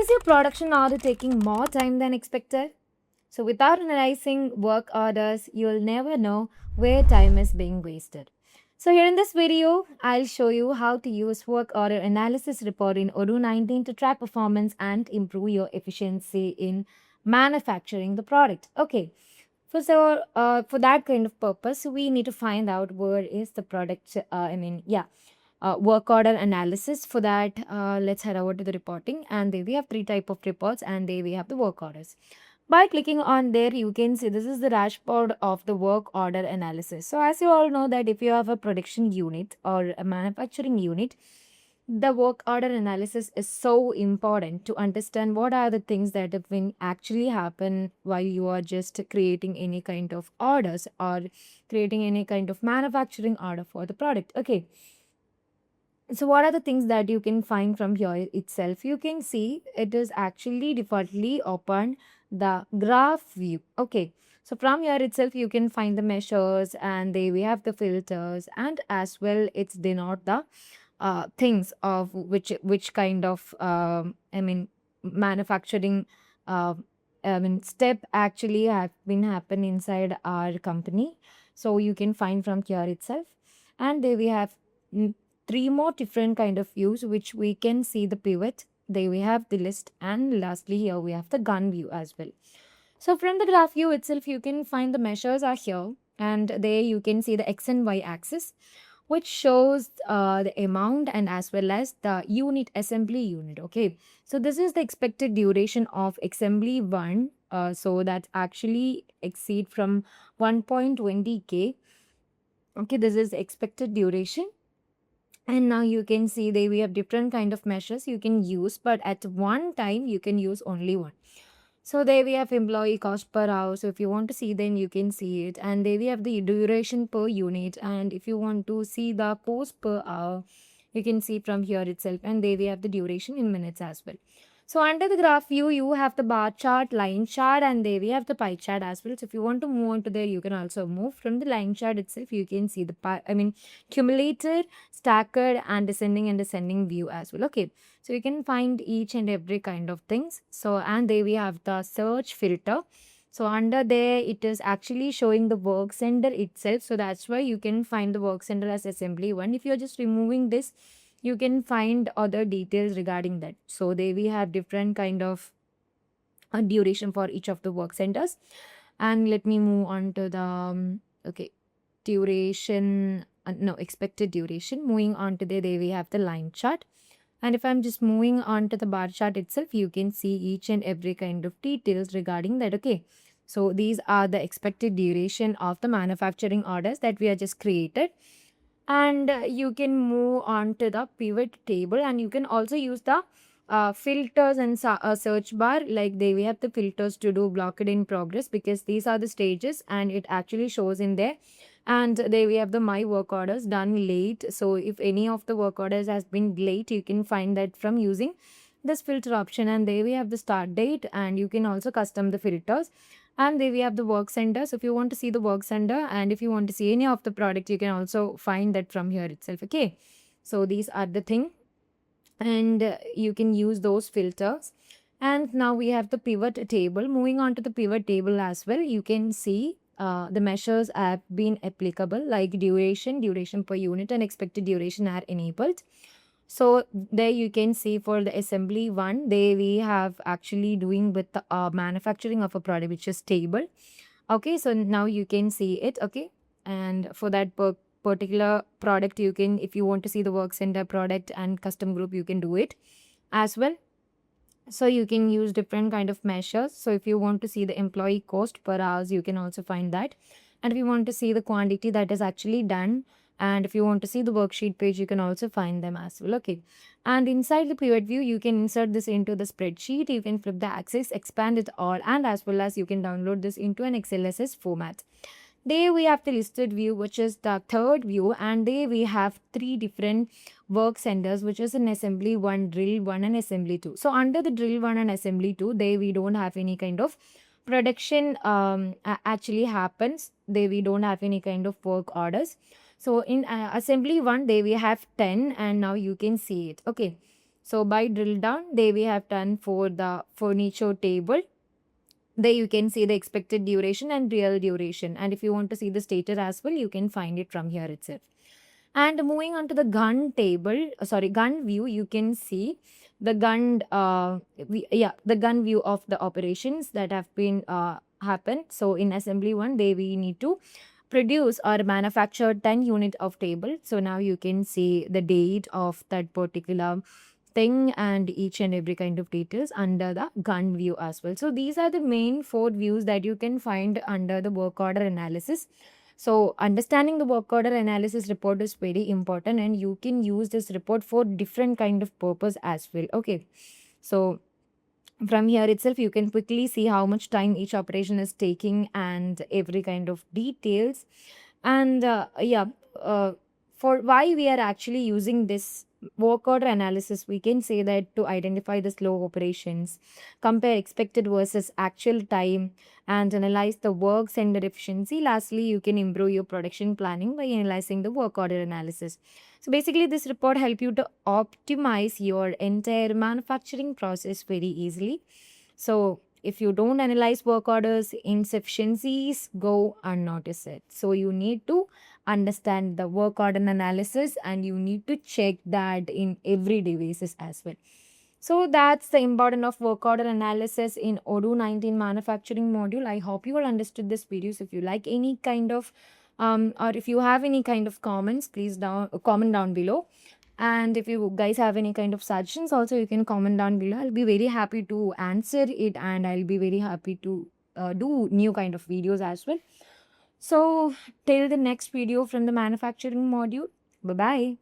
Is your production order taking more time than expected? So, without analyzing work orders, you'll never know where time is being wasted. So, here in this video, I'll show you how to use work order analysis report in Odoo 19 to track performance and improve your efficiency in manufacturing the product. Okay, for that kind of purpose, we need to find out where is the product. Work order analysis. For that, let's head over to the reporting, and there we have three type of reports, and there we have the work orders. By clicking on there, you can see this is the dashboard of the work order analysis. So as you all know that if you have a production unit or a manufacturing unit, the work order analysis is so important to understand what are the things that have been actually happen while you are just creating any kind of orders or creating any kind of manufacturing order for the product. Okay, so what are the things that you can find from here itself? You can see it is actually defaultly open the graph view. Okay. So from here itself, you can find the measures and they we have the filters, and as well it's denote the things of which kind of manufacturing uh, step actually have been happen inside our company. So you can find from here itself, and there we have three more different kind of views which we can see the pivot. There we have the list, and lastly here we have the gun view as well. So from the graph view itself, you can find the measures are here, and there you can see the x and y axis, which shows the amount and as well as the unit assembly unit. Okay, so this is the expected duration of assembly one. So that actually exceed from 1.20k. Okay, this is expected duration. And now you can see there we have different kind of measures you can use, but at one time you can use only one. So there we have employee cost per hour. So if you want to see, then you can see it. And there we have the duration per unit. And if you want to see the post per hour, you can see from here itself. And there we have the duration in minutes as well. So under the graph view, you have the bar chart, line chart, and there we have the pie chart as well. So if you want to move on to there, you can also move. From the line chart itself, you can see the cumulated, stacked, and descending view as well. Okay, so you can find each and every kind of things. So and there we have the search filter. So under there, it is actually showing the work center itself. So that's why you can find the work center as assembly one. If you're just removing this, you can find other details regarding that. So there we have different kind of duration for each of the work centers. And let me move on to the duration, expected duration. Moving on to there we have the line chart. And if I'm just moving on to the bar chart itself, you can see each and every kind of details regarding that. Okay, so these are the expected duration of the manufacturing orders that we are just created. And you can move on to the pivot table, and you can also use the filters and search bar. Like we have the filters to do blocked in progress, because these are the stages and it actually shows in there. And there we have the my work orders done late. So if any of the work orders has been late, you can find that from using this filter option. And there we have the start date, and you can also custom the filters. And there we have the work center. So if you want to see the work center, and if you want to see any of the product, you can also find that from here itself. Okay, so these are the thing, and you can use those filters. And now we have the pivot table. Moving on to the pivot table as well, you can see the measures have been applicable, like duration per unit, and expected duration are enabled. So there you can see for the assembly one, there we have actually doing with the manufacturing of a product which is stable. Okay, so now you can see it. Okay, and for that particular product, you can, if you want to see the work center product and custom group, you can do it as well. So you can use different kind of measures. So if you want to see the employee cost per hours, you can also find that. And if you want to see the quantity that is actually done, and if you want to see the worksheet page, you can also find them as well. Okay, and inside the pivot view, you can insert this into the spreadsheet. You can flip the axis, expand it all, and as well as you can download this into an XLSS format. There we have the listed view, which is the third view, and there we have three different work centers, which is an assembly one, drill one, and assembly two. So under the drill one and assembly two, there we don't have any kind of production actually happens. There we don't have any kind of work orders. So in assembly one, there we have 10, and now you can see it. Okay, So by drill down, there we have done for the furniture table. There you can see the expected duration and real duration. And if you want to see the status as well, you can find it from here itself. And moving on to the gun table, gun view, you can see the the gun view of the operations that have been happened. So in assembly one, there we need to produce or manufacture 10 unit of table. So now you can see the date of that particular thing and each and every kind of details under the gun view as well. So these are the main four views that you can find under the work order analysis. So understanding the work order analysis report is very important, and you can use this report for different kind of purpose as well. Okay, so from here itself you can quickly see how much time each operation is taking and every kind of details. And for why we are actually using this work order analysis, we can say that to identify the slow operations, compare expected versus actual time, and analyze the work center efficiency. Lastly, you can improve your production planning by analyzing the work order analysis. So basically, this report help you to optimize your entire manufacturing process very easily. So if you don't analyze work orders, insufficiencies go unnoticed. So you need to understand the work order analysis, and you need to check that in everyday basis as well. So that's the importance of work order analysis in Odoo 19 manufacturing module. I hope you all understood this video. So if you like any kind of or if you have any kind of comments, please comment down below. And if you guys have any kind of suggestions, also you can comment down below. I'll be very happy to answer it, and I'll be very happy to do new kind of videos as well. So till the next video from the manufacturing module, bye bye.